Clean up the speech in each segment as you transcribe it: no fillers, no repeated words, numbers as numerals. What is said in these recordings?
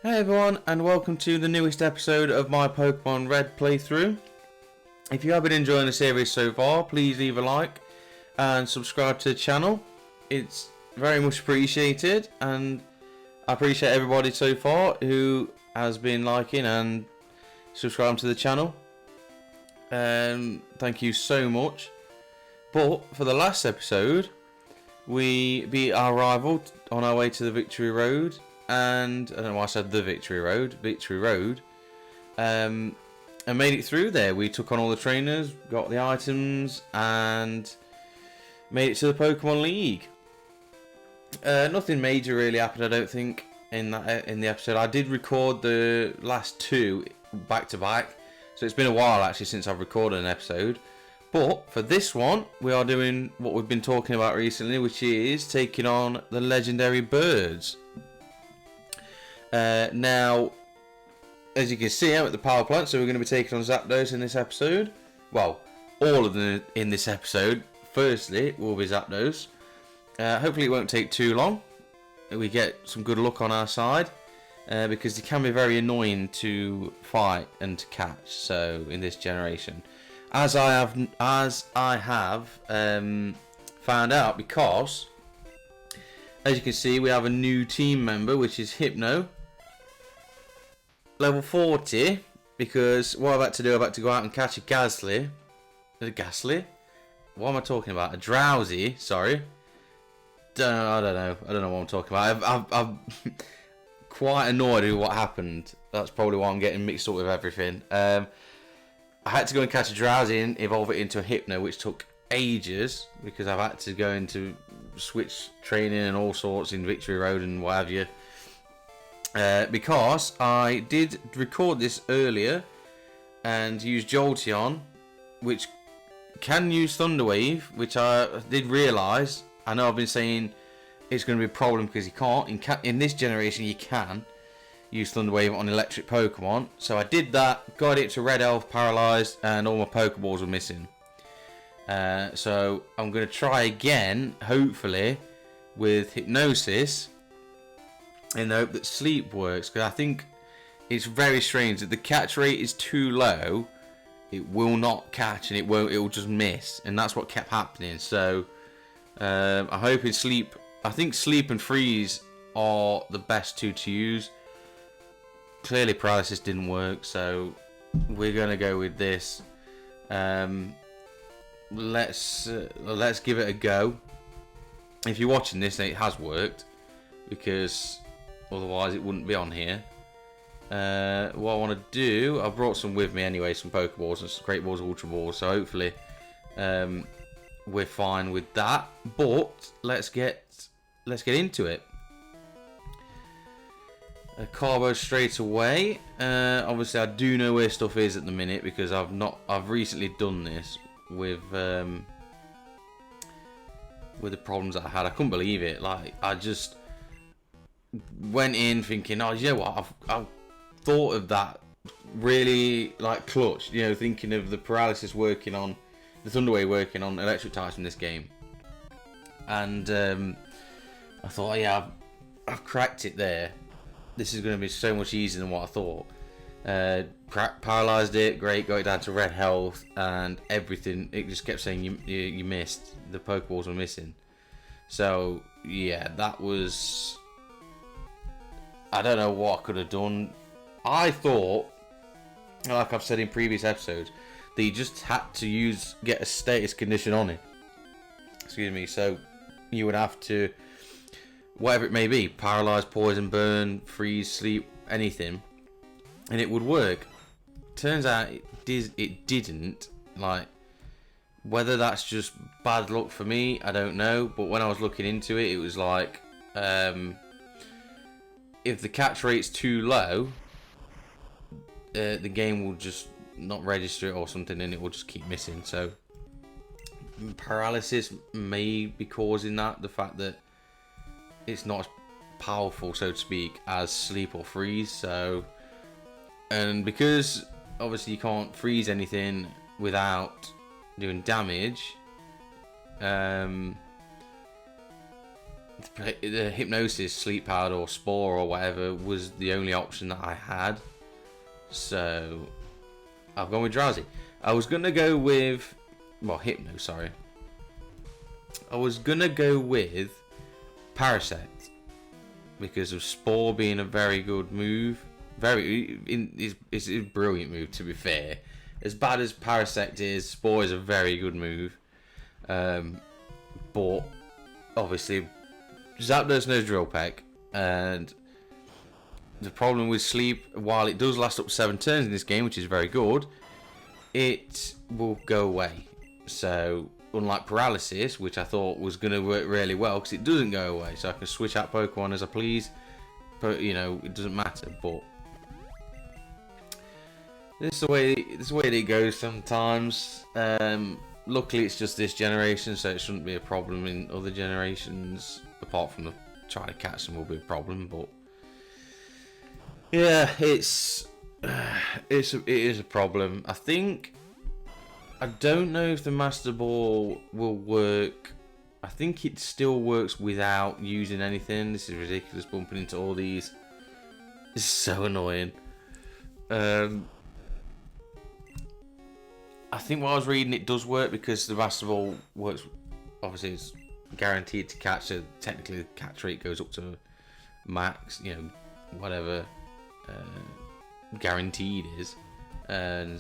Hey everyone, and welcome to the newest episode of my Pokemon Red playthrough. If you have been enjoying the series so far, please leave a like and subscribe to the channel. It's very much appreciated, and I appreciate everybody so far who has been liking and subscribing to the channel. Thank you so much. But for the last episode, we beat our rival on our way to the Victory Road. And I don't know why I said the Victory Road, and made it through there. We took on all the trainers, got the items, and made it to the Pokemon League. Nothing major really happened, I don't think, in the episode. I did record the last two back to back, so it's been a while actually since I've recorded an episode. But for this one, we are doing what we've been talking about recently, which is taking on the legendary birds. Now, as you can see, I'm at the power plant, so we're going to be taking on Zapdos in this episode. Well, all of them in this episode. Firstly, will be Zapdos. Hopefully it won't take too long. We get some good luck on our side, because they can be very annoying to fight and to catch. So in this generation, as I have found out, because as you can see, we have a new team member, which is Hypno. Level 40, because what I've had to do, I've had to go out and catch a Gastly. A Gastly? What am I talking about? A Drowsy, sorry. I don't know what I'm talking about. I'm quite annoyed with what happened. That's probably why I'm getting mixed up with everything. I had to go and catch a Drowsy and evolve it into a Hypno, which took ages, because I've had to go into switch training and all sorts in Victory Road and what have you. Because I did record this earlier and use Jolteon, which can use Thunder Wave, which I did realise. I know I've been saying it's going to be a problem because you can't. In this generation, you can use Thunder Wave on electric Pokemon. So I did that, got it to Red Elf paralysed, and all my Pokeballs were missing. So I'm going to try again, hopefully, with Hypnosis, in the hope that Sleep works, because I think it's very strange that the catch rate is too low. It will not catch, and it will just miss, and that's what kept happening. So I'm hoping Sleep. I think Sleep and Freeze are the best two to use. Clearly Paralysis didn't work, so we're gonna go with this. Let's give it a go. If you're watching this, it has worked, because otherwise it wouldn't be on here. What I want to do, I've brought some with me anyway, some Pokeballs and some Great Balls, Ultra Balls, so hopefully we're fine with that. But let's get into it. Carbo straight away. Obviously I do know where stuff is at the minute, because I've recently done this with the problems that I had. I couldn't believe it. Like, I just went in thinking, oh, you know what, I've thought of that really, like, clutch, you know, thinking of the Paralysis working on, the Thunder Wave working on electric types in this game. And I thought, yeah, I've cracked it there. This is going to be so much easier than what I thought. Paralysed it, great, got it down to red health, and everything, it just kept saying you missed, the Pokeballs were missing. So yeah, that was, I don't know what I could have done. I thought, like I've said in previous episodes, that you just had to get a status condition on it. Excuse me. So you would have to, whatever it may be, paralyze, poison, burn, freeze, sleep, anything, and it would work. Turns out it didn't. Like, whether that's just bad luck for me, I don't know. But when I was looking into it, it was like, if the catch rate's too low, the game will just not register it or something, and it will just keep missing. So Paralysis may be causing that, the fact that it's not as powerful, so to speak, as Sleep or Freeze. So, and because obviously you can't freeze anything without doing damage, the Hypnosis, Sleep Powder, or Spore, or whatever was the only option that I had. So I've gone with Drowsy. I was gonna go with, well, Hypno. Sorry, I was gonna go with Parasect because of Spore being a very good move. It's a brilliant move, to be fair. As bad as Parasect is, Spore is a very good move. But obviously, Zapdos knows Drill Peck, and the problem with Sleep, while it does last up to 7 turns in this game, which is very good, it will go away. So, unlike Paralysis, which I thought was going to work really well, because it doesn't go away, so I can switch out Pokemon as I please, but you know, it doesn't matter. But this is the way that it goes sometimes. Luckily, it's just this generation, so it shouldn't be a problem in other generations. Apart from the trying to catch them will be a problem, but yeah, it is a problem. I don't know if the Master Ball will work. I think it still works without using anything. This is ridiculous, bumping into all these. It's so annoying. I think what I was reading, it does work because the Master Ball works. Obviously, it's guaranteed to catch. So technically, the catch rate goes up to max. You know, whatever guaranteed is, and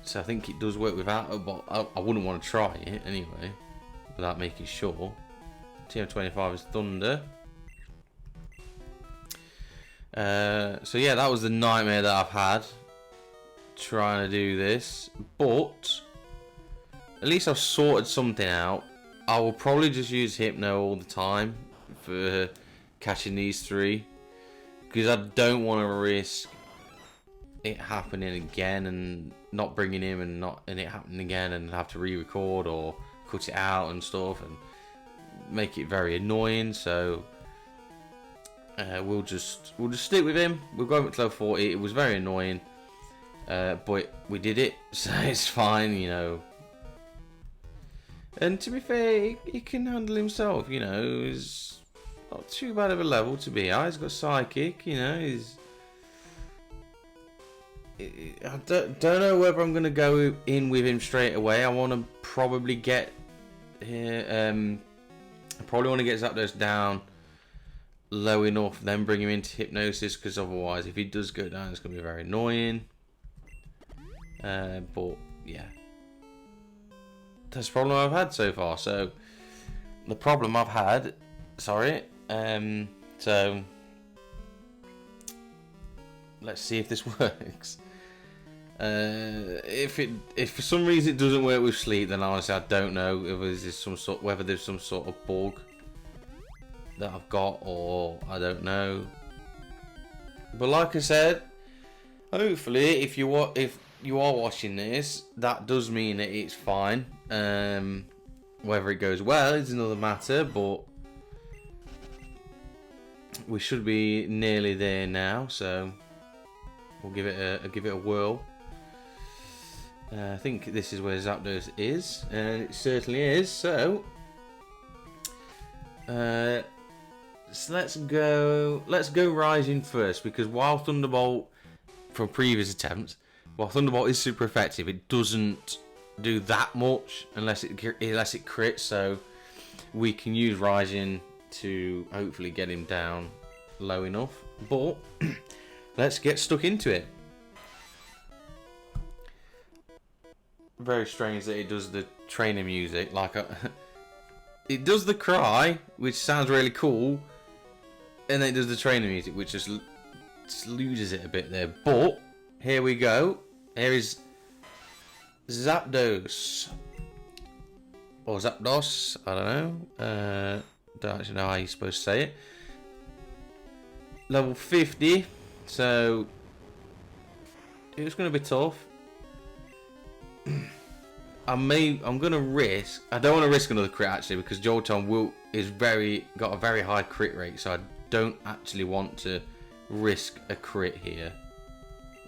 so I think it does work without it. But I wouldn't want to try it anyway, without making sure. TM25 is Thunder. So yeah, that was the nightmare that I've had trying to do this, but at least I've sorted something out. I will probably just use Hypno all the time for catching these 3 because I don't want to risk it happening again and not bringing him and it happening again and have to re-record or cut it out and stuff and make it very annoying. So we'll just stick with him. We'll go up to level 40. It was very annoying. But we did it, so it's fine, you know. And to be fair, he can handle himself, you know. He's not too bad of a level to be at. He's got Psychic, you know. I don't know whether I'm going to go in with him straight away. I want to probably get here. I probably want to get Zapdos down low enough, then bring him into Hypnosis, because otherwise, if he does go down, it's going to be very annoying. But yeah, that's the problem I've had so far. So the problem I've had, sorry. So let's see if this works. If for some reason it doesn't work with Sleep, then honestly I don't know whether there's some sort of bug that I've got, or I don't know. But like I said, hopefully if you are watching this, that does mean that it's fine. Whether it goes well is another matter, but we should be nearly there now, so we'll give it a whirl. I think this is where Zapdos is, and it certainly is. So let's go Rising first, because while Thunderbolt, from previous attempts, while Thunderbolt is super effective, it doesn't do that much unless it crits. So we can use Rising to hopefully get him down low enough. But let's get stuck into it. Very strange that it does the trainer music, it does the cry, which sounds really cool, and then it does the trainer music, which just loses it a bit there. But here we go. Here is Zapdos. Or Zapdos, I don't know. Don't actually know how you're supposed to say it. Level 50, so it's going to be tough. I'm gonna risk. I don't want to risk another crit actually, because Jolteon got a very high crit rate, so I don't actually want to risk a crit here,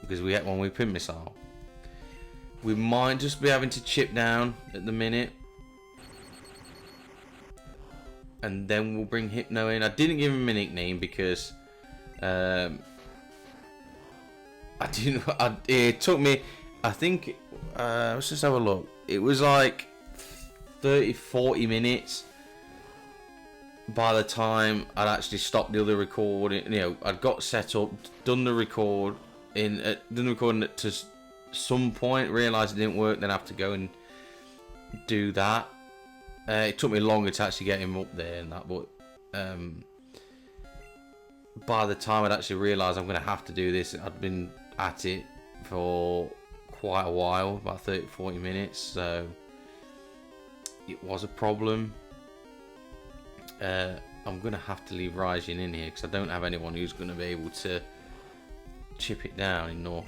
because we get one with Pin Missile. We might just be having to chip down at the minute. and then we'll bring Hypno in. I didn't give him a nickname because I didn't. It took me. I think. Let's just have a look. It was like 30-40 minutes by the time I'd actually stopped the other recording. You know, I'd got set up, done the recording to some point, realised it didn't work, then I have to go and do that. It took me longer to actually get him up there and that, but by the time I'd actually realised I'm going to have to do this, I'd been at it for quite a while, about 30-40 minutes, so it was a problem. I'm going to have to leave Raijin in here because I don't have anyone who's going to be able to chip it down enough.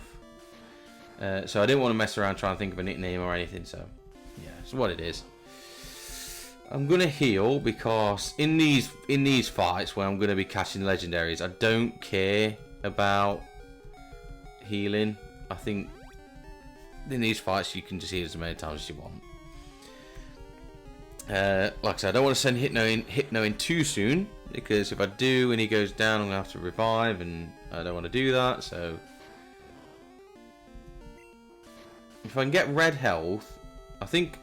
So I didn't want to mess around trying to think of a nickname or anything, so yeah, it's what it is. I'm going to heal because in these fights where I'm going to be catching legendaries, I don't care about healing. I think in these fights you can just heal as many times as you want. Like I said, I don't want to send Hypno in too soon, because if I do and he goes down, I'm going to have to revive, and I don't want to do that. So if I can get red health, I think,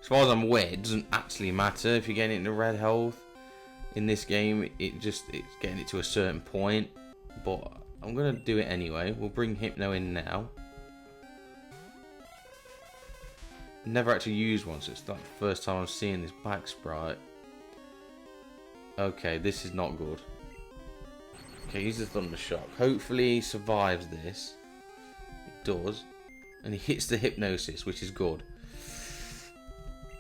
as far as I'm aware, it doesn't actually matter if you're getting into red health in this game. It's getting it to a certain point, but I'm going to do it anyway. We'll bring Hypno in now. Never actually used one, so it's not the first time I'm seeing this back sprite. Okay, this is not good. Okay, use the Thunder Shock. Hopefully he survives this. It does. And he hits the Hypnosis, which is good.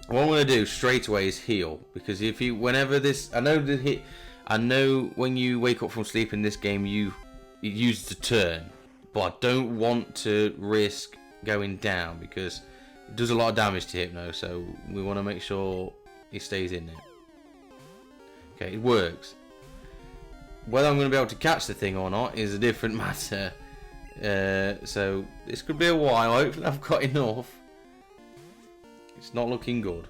What I'm going to do straight away is heal. Because if you, whenever this, I know when you wake up from sleep in this game, it uses a turn. But I don't want to risk going down, because it does a lot of damage to Hypno, so we want to make sure he stays in there. Okay, it works. Whether I'm going to be able to catch the thing or not is a different matter. So this could be a while. Hopefully I've got enough. It's not looking good.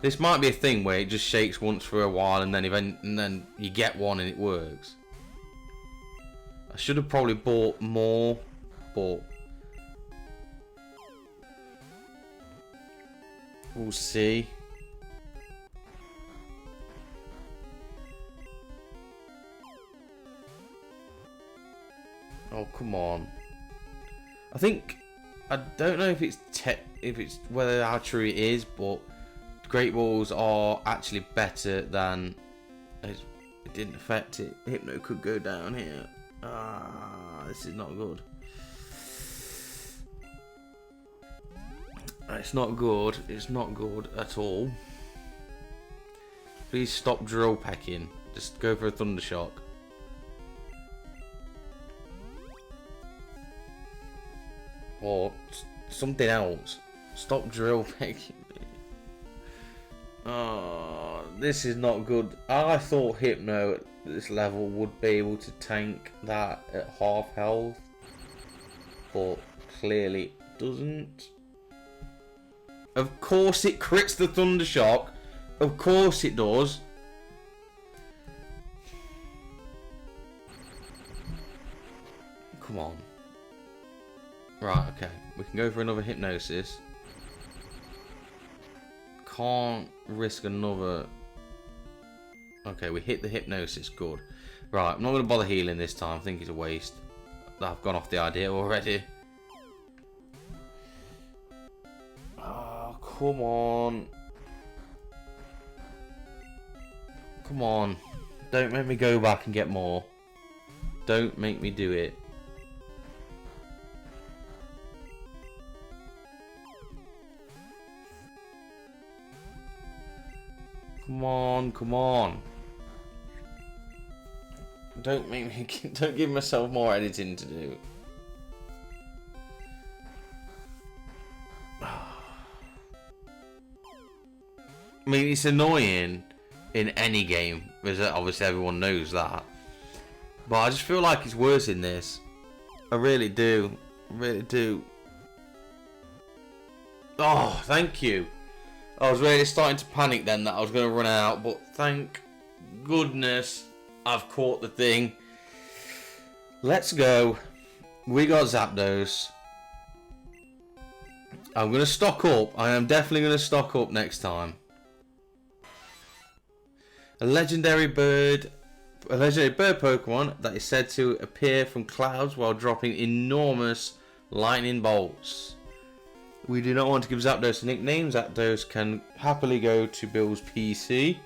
This might be a thing where it just shakes once for a while, and then you get one and it works. I should have probably bought more, but we'll see. Oh, come on. I don't know if it's whether how true it is, but Great Balls are actually better than it didn't affect it. Hypno could go down here. This is not good. It's not good. It's not good at all. Please stop drill pecking. Just go for a Thunder Shock. Or something else. Stop drill pecking. Oh, this is not good. I thought Hypno at this level would be able to tank that at half health, but clearly doesn't. Of course it crits the Thunder Shock. Of course it does. Come on. Right, okay. We can go for another Hypnosis. Can't risk another. Okay, we hit the Hypnosis. Good. Right, I'm not going to bother healing this time. I think it's a waste. I've gone off the idea already. Come on. Come on. Don't make me go back and get more. Don't make me do it. Come on, come on. Don't make me don't give myself more editing to do. I mean, it's annoying in any game, because obviously everyone knows that. But I just feel like it's worse in this. I really do. I really do. Oh, thank you. I was really starting to panic then that I was going to run out, but thank goodness I've caught the thing. Let's go. We got Zapdos. I'm going to stock up. I am definitely going to stock up next time. A legendary bird Pokemon that is said to appear from clouds while dropping enormous lightning bolts. We do not want to give Zapdos a nickname. Zapdos can happily go to Bill's PC.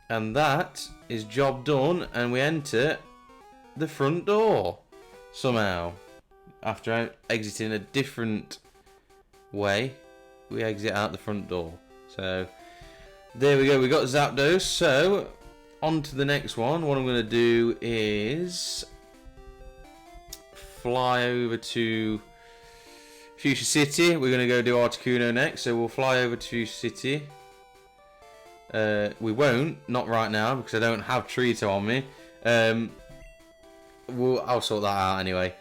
And that is job done, and we enter the front door somehow. After exiting a different way, we exit out the front door. So there we go, we got Zapdos. So on to the next one. What I'm going to do is fly over to Fuchsia City. We're going to go do Articuno next, so we'll fly over to Fuchsia City. We won't, not right now, because I don't have Trito on me. I'll sort that out anyway.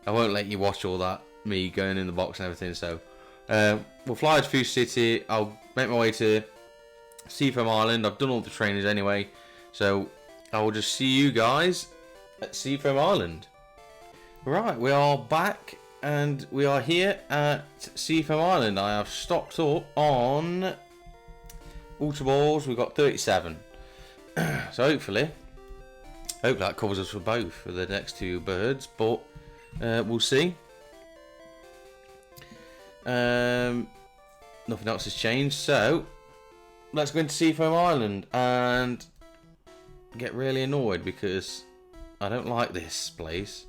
I won't let you watch all that, me going in the box and everything, so we'll fly to Fuchsia City. I'll make my way to Seafoam Island. I've done all the trainers anyway, so I will just see you guys at Seafoam Island. Right, we are back, and we are here at Seafoam Island. I have stocked up on Ultra Balls. We've got 37. So hopefully that covers us for both for the next two birds, but we'll see. Nothing else has changed, so let's go into Seafoam Island and get really annoyed because I don't like this place.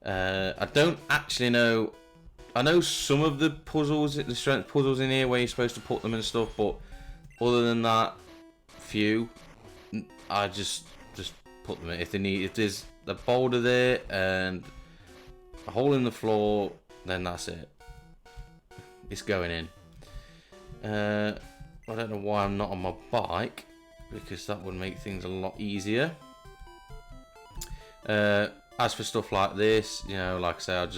I don't actually know. I know some of the puzzles, the strength puzzles in here where you're supposed to put them and stuff, but other than that, few, I just put them in. If there's a boulder there and a hole in the floor, then that's it. It's going in. I don't know why I'm not on my bike, because that would make things a lot easier. As for stuff like this, you know, like I say,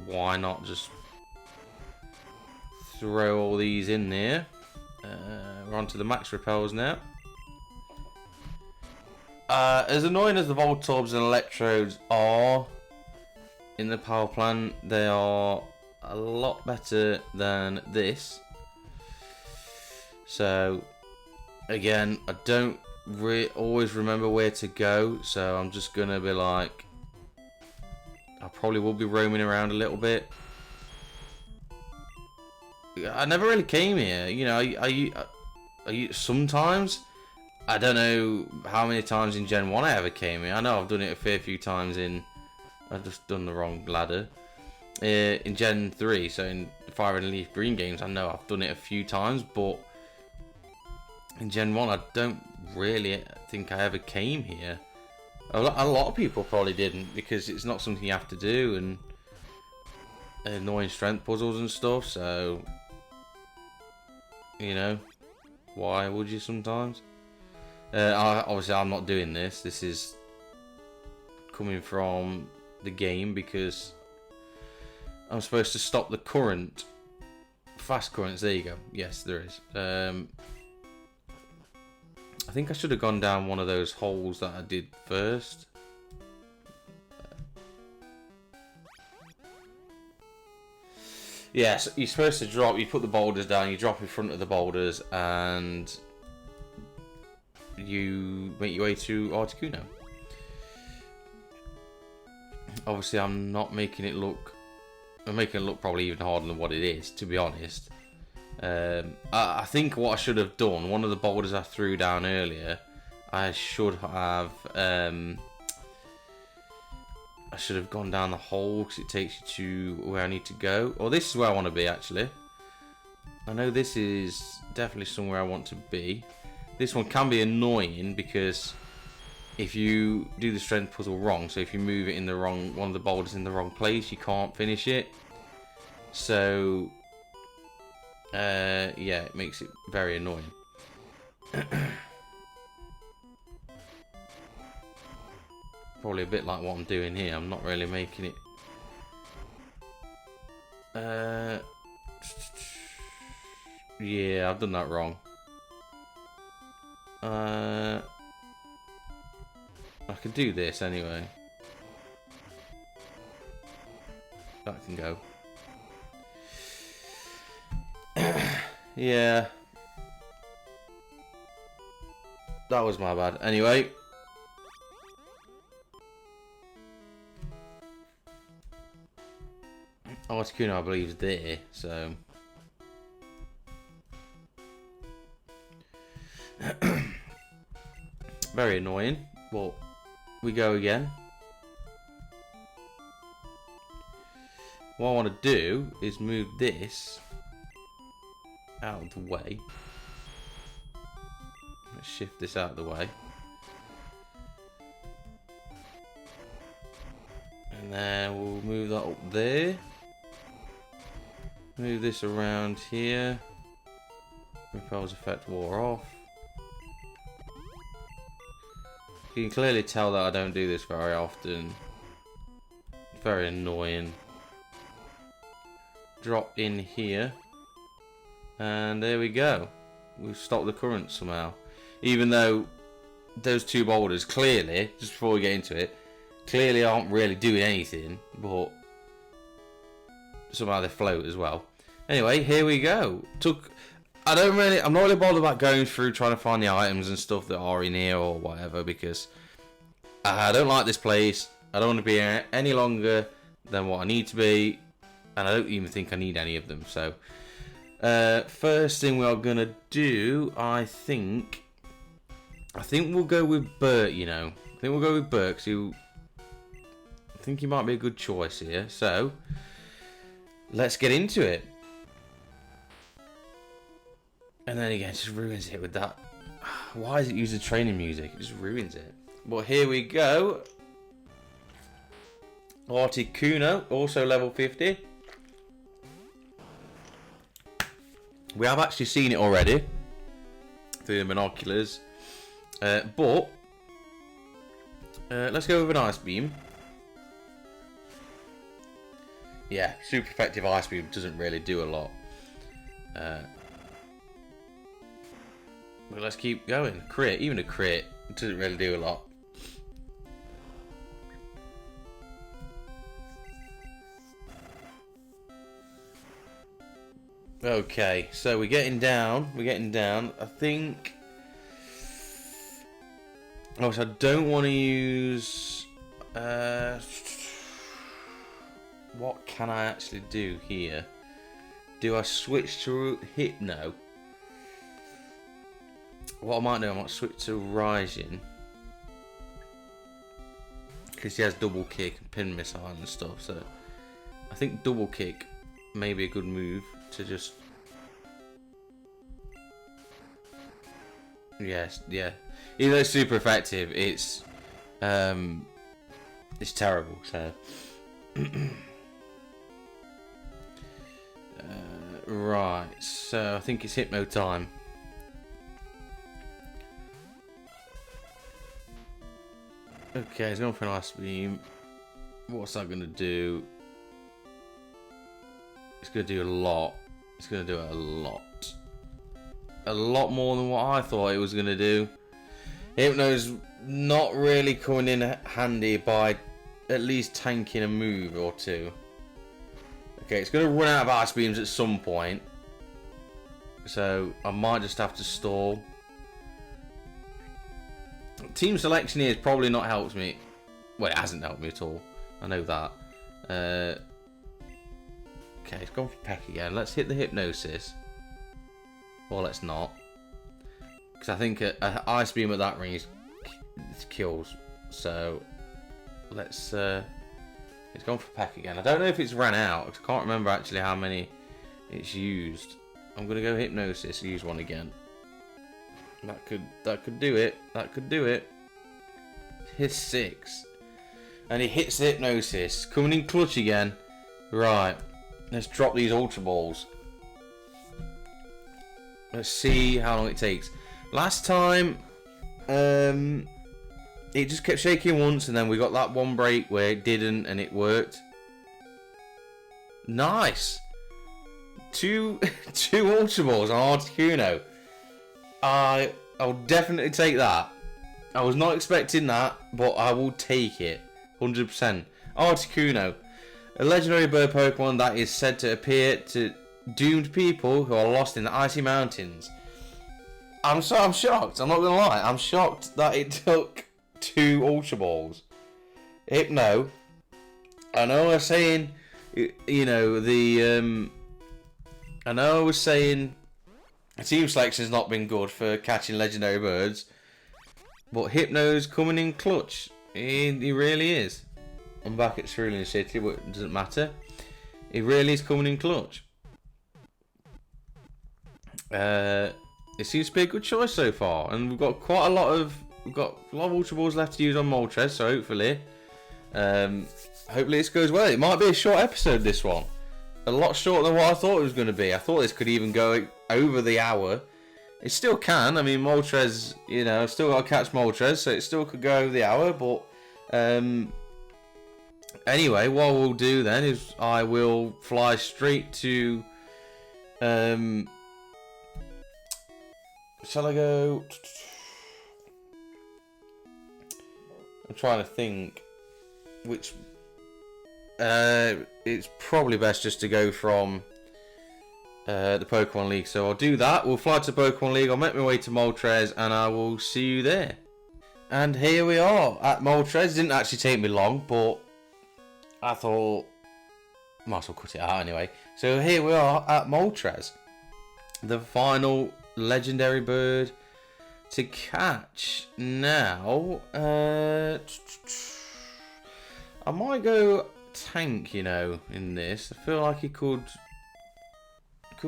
why not just throw all these in there. We're on to the max repels now. As annoying as the Voltorbs and Electrodes are in the power plant, they are a lot better than this. So again, I don't always remember where to go, so I'm just gonna be like, I probably will be roaming around a little bit. I never really came here, you know. I sometimes, I don't know how many times in Gen 1 I ever came here. I know I've done it a fair few times I've just done the wrong ladder. In Gen 3, so in the Fire and Leaf Green games, I know I've done it a few times, but in Gen 1 I don't really think I ever came here. A lot of people probably didn't, because it's not something you have to do, and annoying strength puzzles and stuff, so you know, why would you sometimes? Obviously I'm not doing this. This is coming from the game because I'm supposed to stop the current. Fast currents, there you go. Yes, there is. I think I should have gone down one of those holes that I did first. Yes, you're supposed to drop, you put the boulders down, you drop in front of the boulders, and you make your way to Articuno. Obviously, I'm making it look probably even harder than what it is, to be honest. I think what I should have done, one of the boulders I threw down earlier, I should have gone down the hole, because it takes you to where I need to go. Or this is where I want to be, actually. I know this is definitely somewhere I want to be. This one can be annoying, because if you do the strength puzzle wrong, so if you move it in the wrong, one of the boulders in the wrong place, you can't finish it. So yeah, it makes it very annoying. Probably a bit like what I'm doing here. I'm not really making it. Yeah, I've done that wrong. I can do this anyway. That can go. Yeah. That was my bad. Anyway. Articuno, I believe, is there, so... Very annoying. Well, we go again. What I want to do is move this out of the way. Let's shift this out of the way. And then we'll move that up there. Move this around here. Repels effect wore off. You can clearly tell that I don't do this very often. Very annoying. Drop in here. And there we go. We've stopped the current somehow. Even though those two boulders clearly, just before we get into it, clearly aren't really doing anything, but somehow they float as well. Anyway, here we go. I'm not really bothered about going through trying to find the items and stuff that are in here or whatever, because I don't like this place. I don't want to be here any longer than what I need to be, and I don't even think I need any of them. So first thing we are gonna do, I think we'll go with Bert. You know, I think we'll go with Bert because I think he might be a good choice here. So let's get into it. And then again, it just ruins it with that. Why is it using training music? It just ruins it. But here we go. Articuno, also level 50. We have actually seen it already through the binoculars. But let's go with an Ice Beam. Yeah, super effective Ice Beam doesn't really do a lot. But let's keep going. Crit, even a crit doesn't really do a lot. Okay, so we're getting down. I think... Oh, so I don't want to use... What can I actually do here? Do I switch to Hypno? What I might do, I might switch to Rising. Because he has double kick and pin missile and stuff, so... I think double kick may be a good move to just... Yes, yeah. Even though it's super effective, it's terrible, so... Right, so I think it's Hypno time. Okay, he's going for an Ice Beam. What's that going to do? It's going to do a lot. It's going to do a lot. A lot more than what I thought it was going to do. Hypno's not really coming in handy by at least tanking a move or two. Okay, it's going to run out of Ice Beams at some point. So I might just have to stall. Team selection here has probably not helped me. Well, it hasn't helped me at all. I know that. Okay, it's gone for Peck again. Let's hit the Hypnosis. Or let's not. Because I think an Ice Beam at that range kills. So, let's... it's gone for Peck again. I don't know if it's ran out. I can't remember actually how many it's used. I'm going to go Hypnosis, use one again. That could do it. That could do it. Hit 6. And he hits the Hypnosis. Coming in clutch again. Right. Let's drop these Ultra Balls. Let's see how long it takes. Last time, it just kept shaking once, and then we got that one break where it didn't, and it worked. Nice. two Ultra Balls on Articuno. I'll definitely take that. I was not expecting that, but I will take it 100%. Articuno, a legendary bird Pokemon that is said to appear to doomed people who are lost in the icy mountains. I'm shocked. I'm not gonna lie. I'm shocked that it took 2 Ultra Balls. Hypno. I know I was saying, you know, I know I was saying team selection's not been good for catching legendary birds, but Hypno's coming in clutch. He really is. I'm back at Cerulean City, but it doesn't matter. He really is coming in clutch. It seems to be a good choice so far, and we've got a lot of Ultra Balls left to use on Moltres, so hopefully this goes well. It might be a short episode, this one. A lot shorter than what I thought it was going to be. I thought this could even go over the hour. It still can. I mean, Moltres, you know, I've still got to catch Moltres, so it still could go over the hour. But anyway, what we'll do then is I will fly straight to... shall I go... I'm trying to think which... it's probably best just to go from the Pokemon League. So I'll do that. We'll fly to Pokemon League. I'll make my way to Moltres and I will see you there. And here we are at Moltres. It didn't actually take me long, but I thought might as well cut it out anyway. So here we are at Moltres. The final legendary bird to catch. Now, I might go Tank, you know, in this. I feel like he could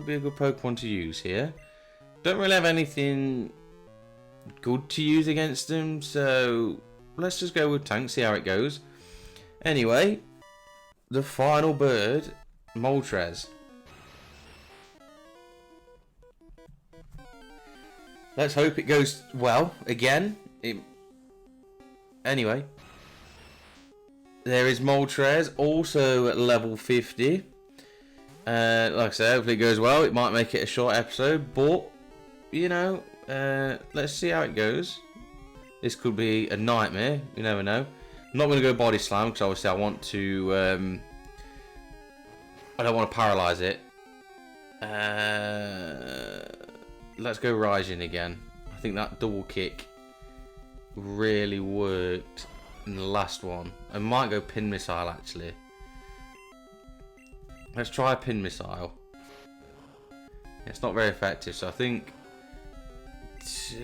be a good Pokemon to use here. Don't really have anything good to use against him, so let's just go with Tank, see how it goes. Anyway, the final bird, Moltres. Let's hope it goes well again. Anyway, there is Moltres, also at level 50. Like I said, hopefully it goes well. It might make it a short episode, but you know, let's see how it goes. This could be a nightmare. You never know. I'm not going to go Body Slam because obviously I want to. I don't want to paralyze it. Let's go Raijin again. I think that double kick really worked in the last one. I might go Pin Missile actually. Let's try a Pin Missile. It's not very effective, so I think it's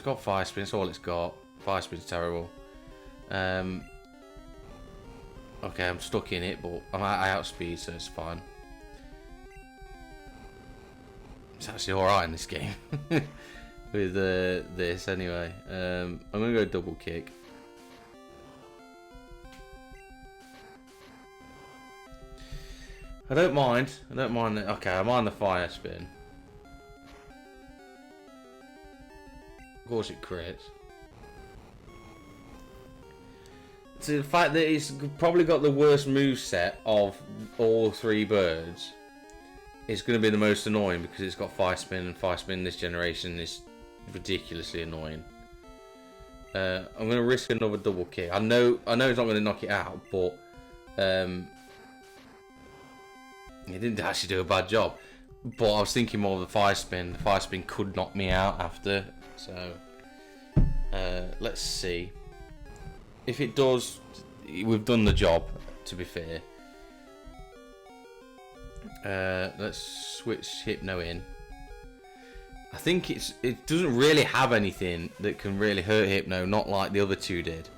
got Fire Spin. That's all it's got. Fire Spin's terrible. Okay, I'm stuck in it, but I outspeed, so it's fine. It's actually alright in this game with this anyway. I'm gonna go double kick. I don't mind. Okay, I mind the Fire Spin. Of course it crits. So the fact that it's probably got the worst moveset of all 3 birds is going to be the most annoying because it's got Fire Spin, and Fire Spin this generation is ridiculously annoying. I'm going to risk another double kick. I know it's not going to knock it out, but it didn't actually do a bad job. But I was thinking more of the Fire Spin. The Fire Spin could knock me out after. So let's see. If it does, we've done the job, to be fair. Let's switch Hypno in. I think it doesn't really have anything that can really hurt Hypno, not like the other 2 did.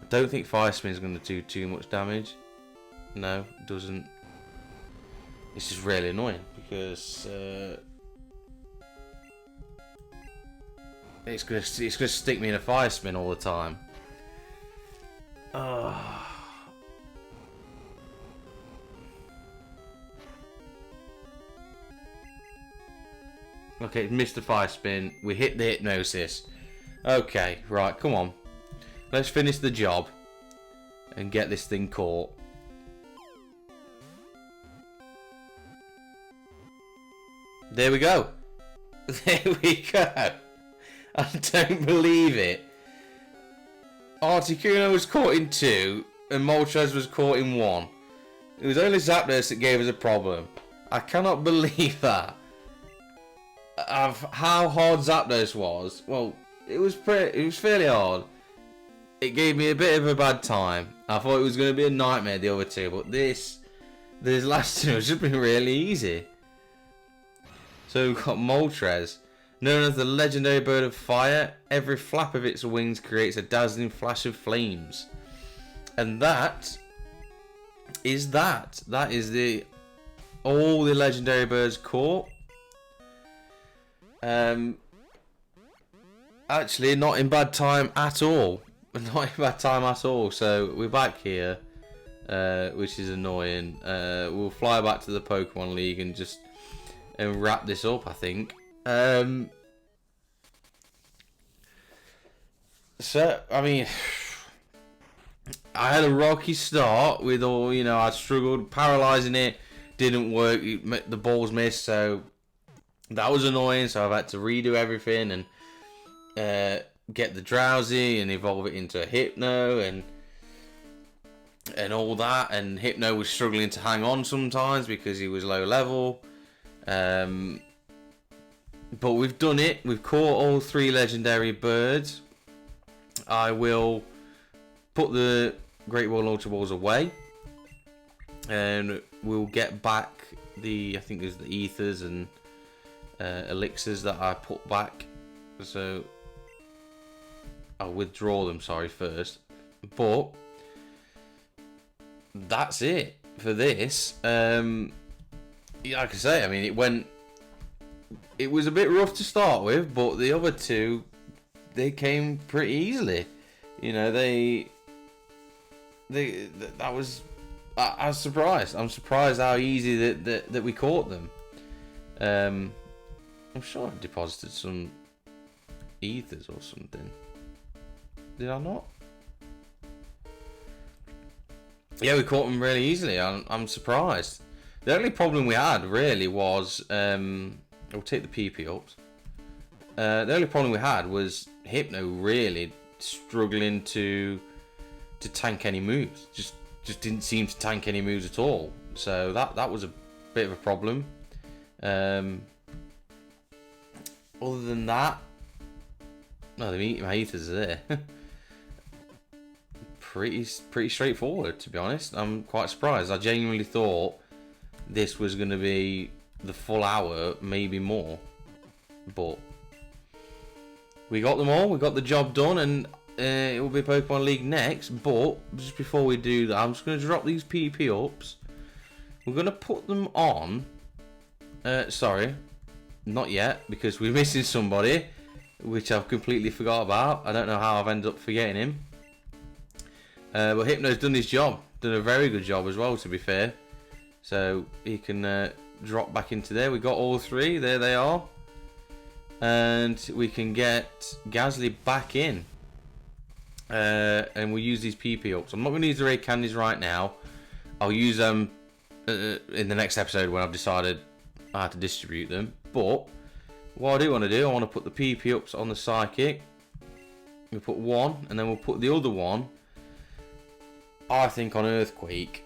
I don't think Fire Spin is going to do too much damage. No, it doesn't. This is really annoying because it's gonna stick me in a Fire Spin all the time. Okay, missed the Fire Spin. We hit the Hypnosis. Okay, right, come on. Let's finish the job and get this thing caught. There we go. There we go. I don't believe it. Articuno was caught in 2, and Moltres was caught in 1. It was only Zapdos that gave us a problem. I cannot believe that. Of how hard Zapdos was. Well, it was fairly hard. It gave me a bit of a bad time. I thought it was going to be a nightmare, the other 2, but this last 2 has just been really easy. So we've got Moltres. Known as the legendary bird of fire, every flap of its wings creates a dazzling flash of flames. And that is that. That is all the legendary birds caught. Actually, not in bad time at all. Not in bad time at all. So we're back here, which is annoying. We'll fly back to the Pokemon League and just wrap this up, I think. So, I mean, I had a rocky start with all, I struggled, paralysing it, didn't work, the balls missed, so that was annoying, so I've had to redo everything and get the Drowsy and evolve it into a Hypno and all that, and Hypno was struggling to hang on sometimes because he was low level. But we've done it. We've caught all 3 legendary birds. I will put the Great Ball Ultra Balls away, and we'll get back I think there's the ethers and elixirs that I put back. So I'll withdraw them, first. But that's it for this. Like I say, I mean, it was a bit rough to start with, but the other 2, they came pretty easily. I was surprised. I'm surprised how easy that we caught them. I'm sure I deposited some ethers or something. Did I not? Yeah, we caught them really easily. I'm surprised. The only problem we had really was we'll take the PP ups. The only problem we had was Hypno really struggling to tank any moves. Just didn't seem to tank any moves at all. So that was a bit of a problem. Other than that, no, my ethers are there. pretty straightforward, to be honest. I'm quite surprised. I genuinely thought this was going to be the full hour, maybe more, but we got them all. We got the job done, and it will be Pokemon League next. But just before we do that, I'm just going to drop these PP ups. We're going to put them on. Sorry, not yet, because we're missing somebody, which I've completely forgot about. I don't know how I've ended up forgetting him. But Hypno's done his job. Done a very good job as well, to be fair. So he can drop back into there. We got all 3. There they are. And we can get Gastly back in. And we'll use these PP ups. I'm not going to use the raid candies right now. I'll use them in the next episode when I've decided how to distribute them. But what I do want to do, I want to put the PP ups on the Psychic. We'll put one, and then we'll put the other one, I think, on Earthquake.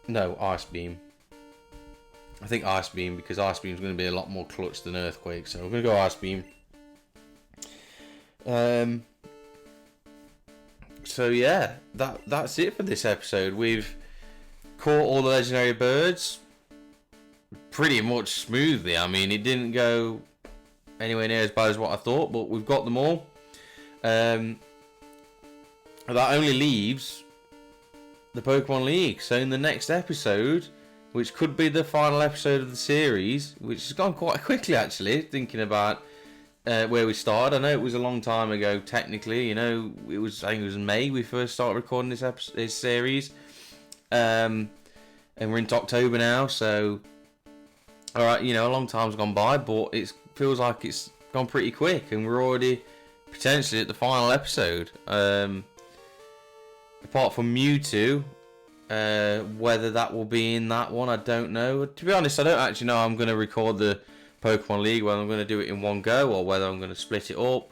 No, Ice Beam. I think Ice Beam, because Ice Beam is going to be a lot more clutch than Earthquake. So we're going to go Ice Beam. So yeah, that's it for this episode. We've caught all the legendary birds pretty much smoothly. I mean, it didn't go anywhere near as bad as what I thought, but we've got them all. That only leaves the Pokemon League. So in the next episode, which could be the final episode of the series, which has gone quite quickly actually, thinking about where we started. I know it was a long time ago technically, you know, I think it was in May we first started recording this series. And we're into October now, so alright, you know, a long time's gone by, but it feels like it's gone pretty quick and we're already potentially at the final episode. Apart from Mewtwo, Whether that will be in that one, I don't know. To be honest, I don't actually know how I'm going to record the Pokemon League, whether I'm going to do it in one go or whether I'm going to split it up.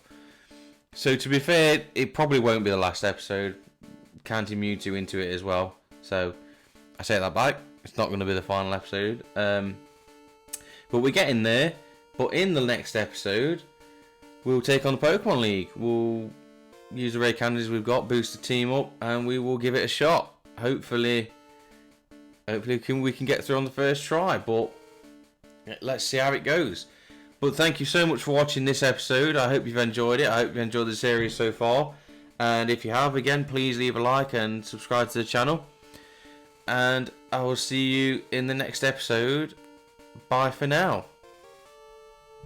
So to be fair, it probably won't be the last episode. Counting Mewtwo into it as well. So I say that back. It's not going to be the final episode. But we're getting there. But in the next episode, we'll take on the Pokemon League. We'll use the rare candies we've got, boost the team up, and we will give it a shot. Hopefully we can get through on the first try. But let's see how it goes. But thank you so much for watching this episode. I hope you've enjoyed it. I hope you've enjoyed the series so far. And if you have, again, please leave a like and subscribe to the channel. And I will see you in the next episode. Bye for now.